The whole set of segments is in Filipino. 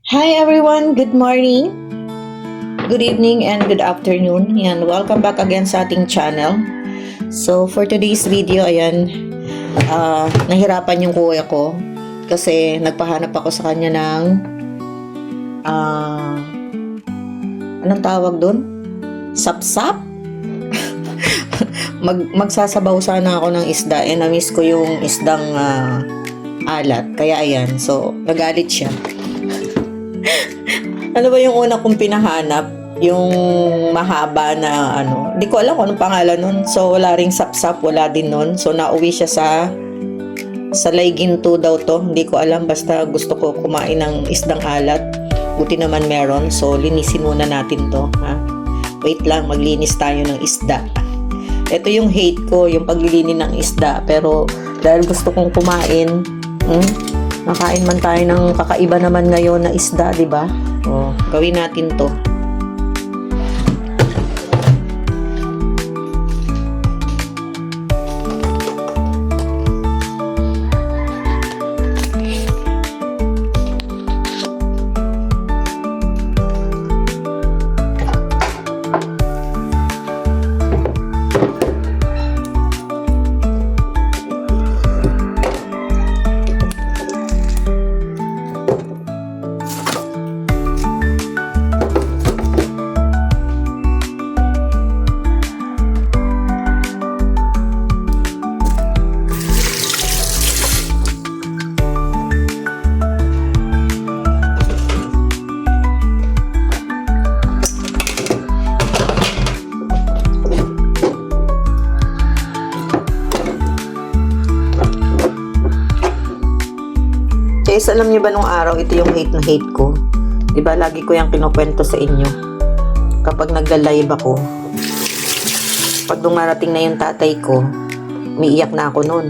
Hi everyone, good morning, good evening, and good afternoon. Yan, welcome back again sa ating channel. So for today's video, ayan, nahirapan yung kuya ko kasi nagpahanap ako sa kanya ng anong tawag doon? Sapsap? Magsasabaw sana ako ng isda and na-miss ko yung isdang alat. Kaya ayan, so nagalit siya. Ano ba yung una kong pinahanap? Yung mahaba na ano. Hindi ko alam kung anong pangalan nun. So, wala ring sapsap. Wala din nun. So, nauwi siya sa Layginto daw to. Hindi ko alam. Basta gusto ko kumain ng isdang alat. Buti naman meron. So, linisin muna natin to. Ha? Wait lang. Maglinis tayo ng isda. Ito yung hate ko. Yung paglilinin ng isda. Pero, dahil gusto kong kumain, nakain man tayo ng kakaiba naman ngayon na isda, di ba? O, gawin natin to. Guys, alam niyo ba nung araw, ito yung hate na hate ko. Diba, lagi ko yung kinukwento sa inyo. Kapag nagla-live ako, pag dumarating na yung tatay ko, umiiyak na ako nun.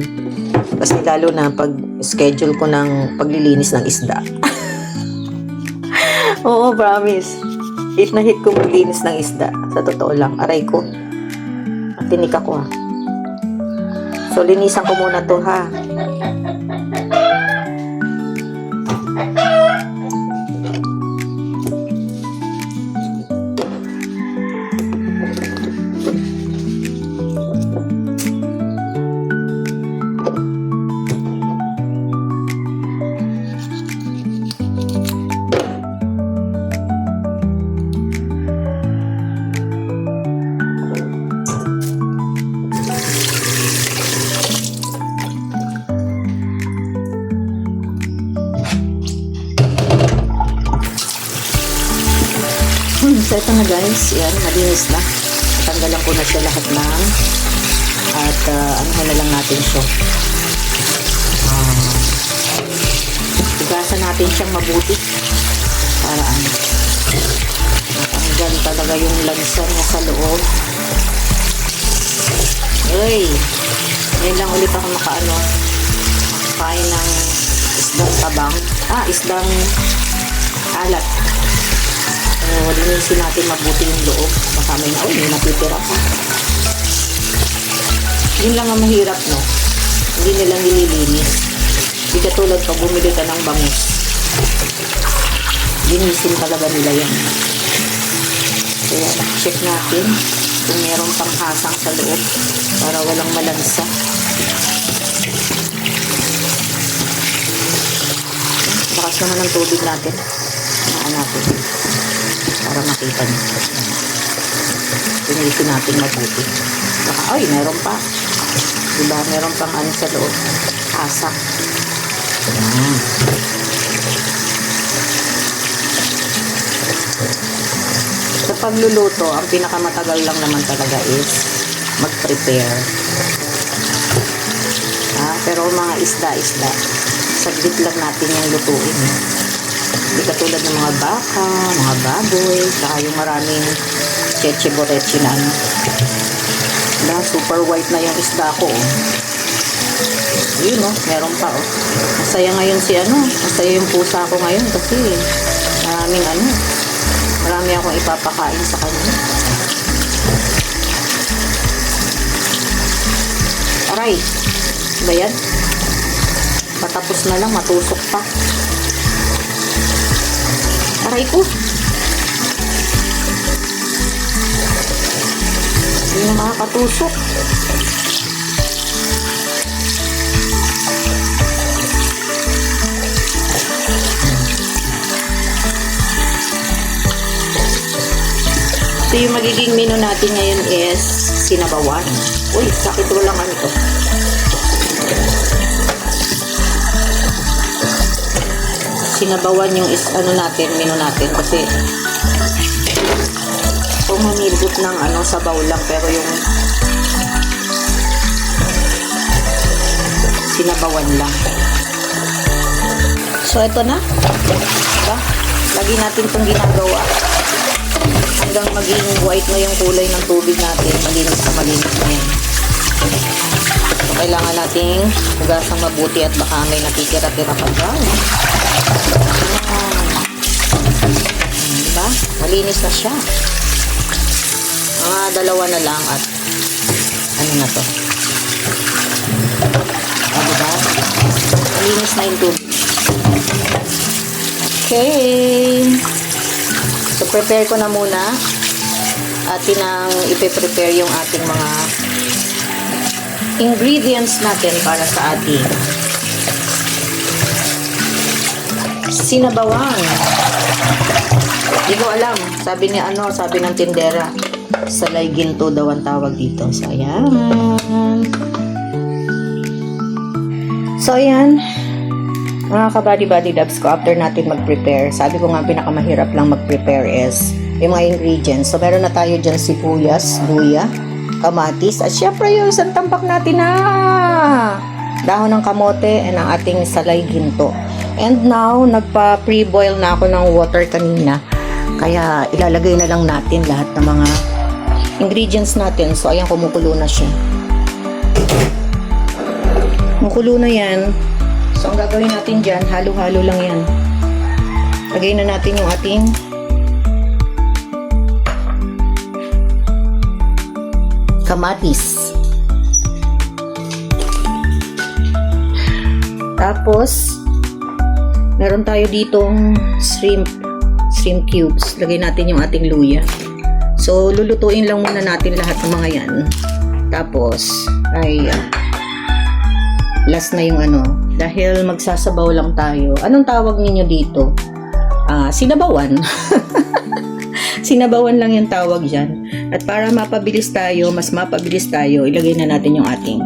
Kasi lalo na pag schedule ko ng paglilinis ng isda. Oo, promise. Hate na hate ko maglinis ng isda. Sa totoo lang, aray ko. At tinik ako ha. So, linisan ko muna to ha. So, ito na guys, yan, malinis na. Natanggalan ko na siya lahat ng at ano na lang natin siya. Tugasan natin siyang mabuti para matanggal talaga yung lansa niya sa loob. Uy, ngayon lang ulit ako makakain ng isdang tabang. Isdang alat. Linisin natin mabuti yung loob. Baka may natitira pa. Yun lang ang mahirap, no? Hindi nilang nililinis. Hindi katulad pag bumili ka ng bangus. Linisin talaga nila yan. Kaya check natin kung meron pang hasang sa loob para walang malansa. Bakas naman ang tubig natin. Natin. Para makita nyo. Pinilisin natin mabuti. Baka, meron pa. Diba? Meron pang sa loob. Asak. Ayan. Sa pagluluto, ang pinakamatagal lang naman talaga is mag-prepare. Pero mga isda-isda, saglit lang natin yung lutuin. Hindi katulad ng mga baka, mga baboy, saka yung maraming cheche-boreche na super white na yung isda ko. Yun meron pa Masaya ngayon masaya yung pusa ko ngayon kasi marami akong ipapakain sa kanya. Aray, ba yan? Patapos na lang, matusok pa. Aray ko. Hindi na makakatusok. So, yung magiging menu natin ngayon is sinabawan. Uy, sakit walang ano to. Sinabawan yung ano natin, menu natin kasi humamilgot ng ano, sabaw lang pero yung sinabawan lang. So, ito na. Diba? Lagi natin itong ginagawa. Hanggang maging white na yung kulay ng tubig natin. Malinis na yan. So, kailangan nating hugasang mabuti at baka may nakikira-tira pa dyan. Diba? Malinis na siya. Mga dalawa na lang at ano na to. Diba? Malinis na yung tubig. Okay. So, prepare ko na muna. Atin ang ipe-prepare yung ating mga ingredients natin para sa ating sinabawan. Hindi ko alam. Sabi ng tindera, salay ginto daw ang tawag dito. So, ayan. So, ayan. Mga ka-body dubs ko, after natin mag-prepare, sabi ko nga pinakamahirap lang mag-prepare is yung mga ingredients. So, meron na tayo dyan sibuyas, luya, kamatis, at syempre yung isang tampak natin na dahon ng kamote and ang ating salay ginto. And now, nagpa-pre-boil na ako ng water kanina. Kaya, ilalagay na lang natin lahat ng mga ingredients natin. So, ayan, kumukulo na siya. Kumukulo na yan. So, ang gagawin natin dyan, halo-halo lang yan. Lagay na natin yung ating kamatis. Tapos, meron tayo ditong shrimp cubes. Lagay natin yung ating luya. So, lulutuin lang muna natin lahat ng mga yan. Tapos, ay last na yung ano, dahil magsasabaw lang tayo. Anong tawag ninyo dito? Sinabawan. Sinabawan lang yung tawag dyan. At para mapabilis tayo, mas mapabilis tayo, ilagay na natin yung ating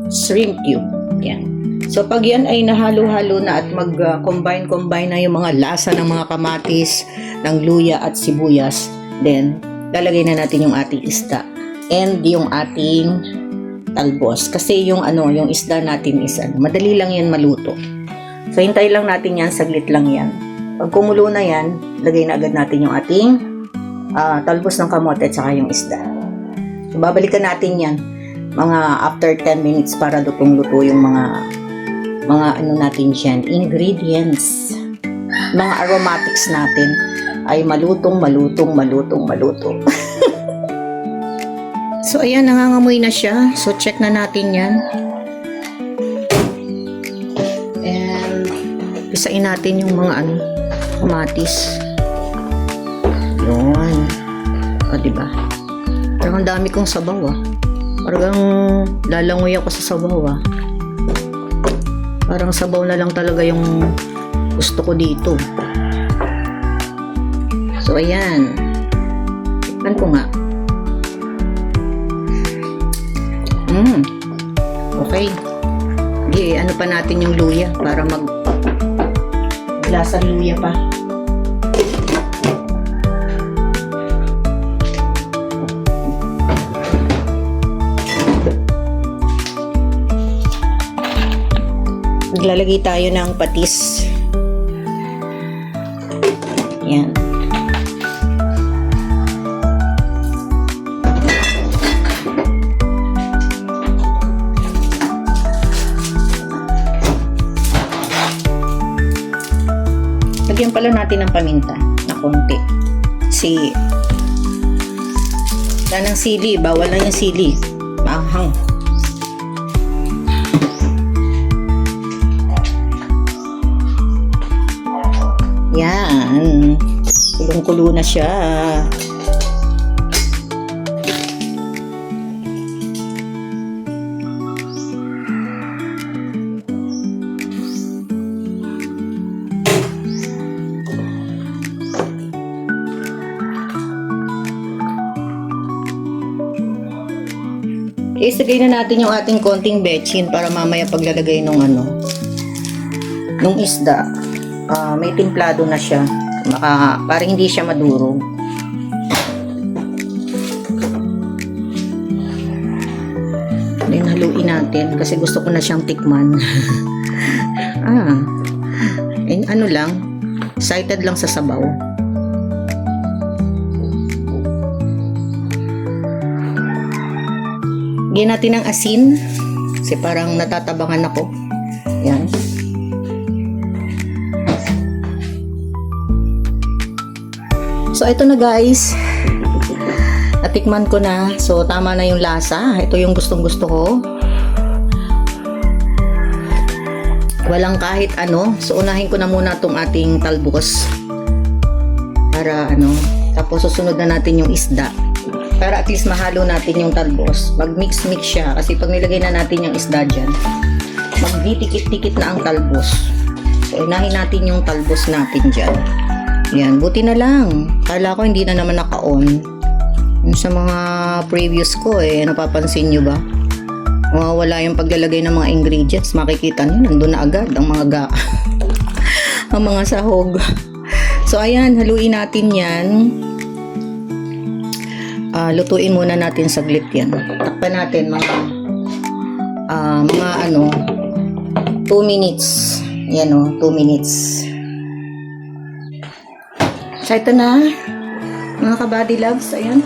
shrimp cube. Yan. So, pag yan ay nahalo-halo na at mag-combine na yung mga lasa ng mga kamatis, ng luya at sibuyas, then, lalagay na natin yung ating isda. And yung ating talbos. Kasi yung yung isda natin is madali lang yan maluto. So, hintay lang natin yan, saglit lang yan. Pag kumulo na yan, lagay na agad natin yung ating talbos ng kamote at saka yung isda. So, babalikan natin yan mga after 10 minutes para lutong-luto yung mga natin dyan, ingredients. Mga aromatics natin ay malutong. So, ayan, nangangamoy na siya. So, check na natin yan. And, pisain natin yung mga kamatis. Yun. O, diba? Parang ang dami kong sabaw, Parang lalangoy ako sa sabaw, Parang sabaw na lang talaga yung gusto ko dito. So, ayan. Tikman ko nga. Okay. Ano pa natin yung luya para lasang luya pa. Maglalagay tayo ng patis. Yan. Lagyan pala natin ng paminta na konti. Kasi wala ng sili. Bawal lang yung sili. Maanghang. Yan. kulong-kulo na siya. Isagay na natin yung ating konting betchin para mamaya paglalagay nung nung isda. May timplado na siya. Para hindi siya madurog. Then haluin natin kasi gusto ko na siyang tikman. And ano lang, excited lang sa sabaw. Lagyan natin ng asin kasi parang natatabangan ako. Yan. So ito na guys. Natikman ko na. So tama na yung lasa. Ito yung gustong-gusto ko. Walang kahit ano. So unahin ko na muna tong ating talbos. Para tapos susunod na natin yung isda. Para at least mahalo natin yung talbos. Mag-mix-mix siya. Kasi pag nilagay na natin yung isda dyan, magditikit-tikit na ang talbos. So, unahin natin yung talbos natin dyan. Yan. Buti na lang. Kala ko hindi na naman naka-on. Yung sa mga previous ko napapansin nyo ba? Mawawala yung paglalagay ng mga ingredients. Makikita nyo, nandun na agad ang mga ang mga sahog. So, ayan. Haluin natin yan. Lutuin muna natin saglit yan. Takpan natin mga 2 minutes. Yan 2 minutes. So ito na mga kabady loves. Ayan.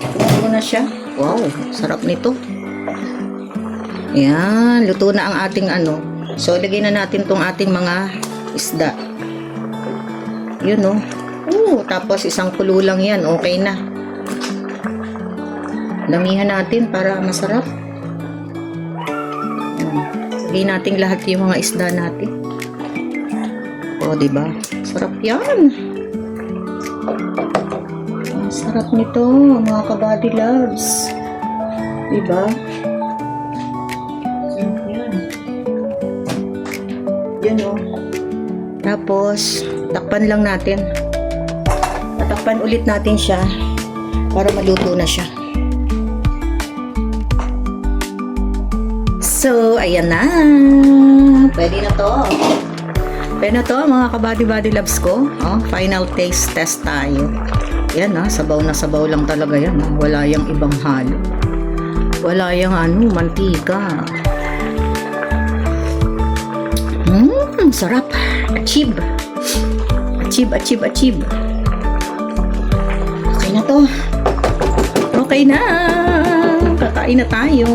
Luto na siya. Wow, sarap nito. Ayan, luto na ang ating So lagay na natin tong ating mga isda. Yun tapos isang kulo lang yan. Okay na. Damihan natin para masarap. Lagay natin lahat yung mga isda natin. Diba? Sarap yan. Sarap nito, mga kabady loves. Diba? Yan. Yan Tapos, takpan lang natin. Tatakpan ulit natin siya para maluto na siya. So, ayan na. Pwede na to. Pwede na to, mga kabady-body loves ko. Final taste test tayo. Yan sabaw na sabaw lang talaga yan. Wala yung ibang halo. Wala yung mantika. Sarap. Achieve. Achieve. Okay na to. Okay na. Kakain na tayo.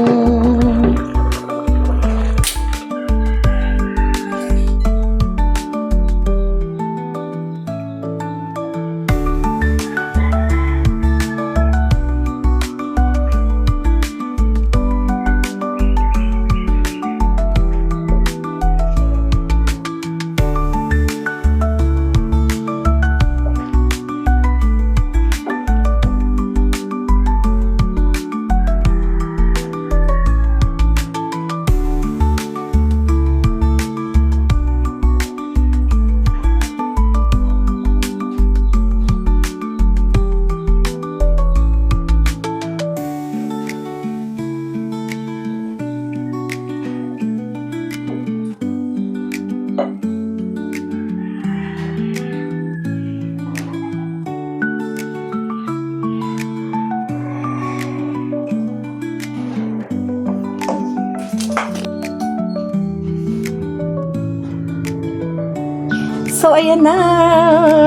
So, ayan na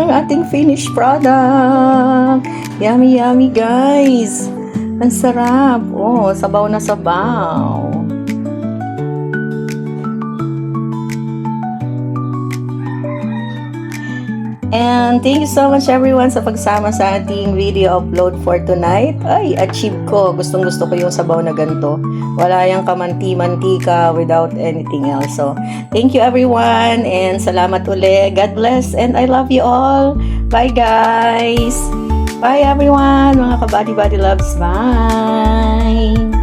ang ating finished product. Yummy, yummy, guys. Ang sarap. Sabaw na sabaw. And thank you so much everyone sa pagsama sa ating video upload for tonight. Ay, achieve ko. Gustong-gusto ko yung sabaw na ganito. Wala yung kamanti-mantika without anything else. So, thank you everyone and salamat uli. God bless and I love you all. Bye guys! Bye everyone, mga kabady-body loves. Bye!